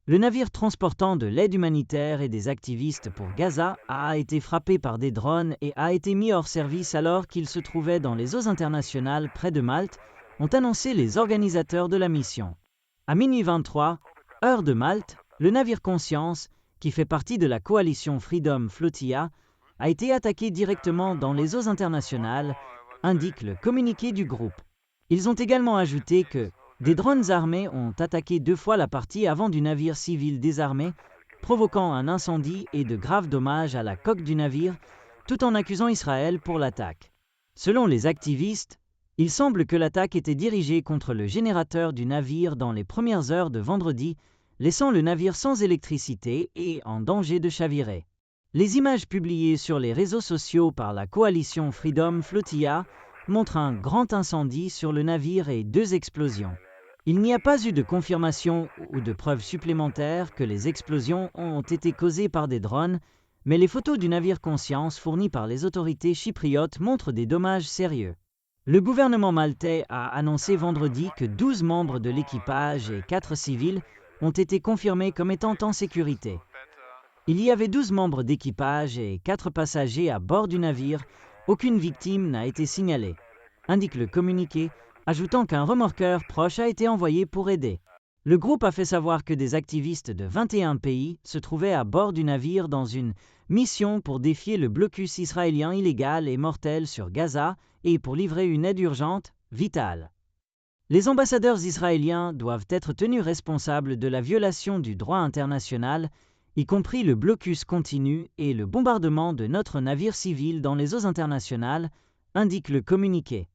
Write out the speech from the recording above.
Le navire transportant de l'aide humanitaire et des activistes pour Gaza a été frappé par des drones et a été mis hors service alors qu'il se trouvait dans les eaux internationales près de Malte, ont annoncé les organisateurs de la mission. À minuit 23, heure de Malte, le navire Conscience, qui fait partie de la coalition Freedom Flotilla, a été attaqué directement dans les eaux internationales, indique le communiqué du groupe. Ils ont également ajouté que des drones armés ont attaqué 2 fois la partie avant du navire civil désarmé, provoquant un incendie et de graves dommages à la coque du navire, tout en accusant Israël pour l'attaque. Selon les activistes, il semble que l'attaque était dirigée contre le générateur du navire dans les premières heures de vendredi, laissant le navire sans électricité et en danger de chavirer. Les images publiées sur les réseaux sociaux par la coalition Freedom Flotilla montrent un grand incendie sur le navire et 2 explosions. Il n'y a pas eu de confirmation ou de preuves supplémentaires que les explosions ont été causées par des drones, mais les photos du navire Conscience fournies par les autorités chypriotes montrent des dommages sérieux. Le gouvernement maltais a annoncé vendredi que 12 membres de l'équipage et 4 civils ont été confirmés comme étant en sécurité. Il y avait 12 membres d'équipage et 4 passagers à bord du navire. Aucune victime n'a été signalée, indique le communiqué, ajoutant qu'un remorqueur proche a été envoyé pour aider. Le groupe a fait savoir que des activistes de 21 pays se trouvaient à bord du navire dans une mission pour défier le blocus israélien illégal et mortel sur Gaza et pour livrer une aide urgente, vitale. Les ambassadeurs israéliens doivent être tenus responsables de la violation du droit international, y compris le blocus continu et le bombardement de notre navire civil dans les eaux internationales, indique le communiqué.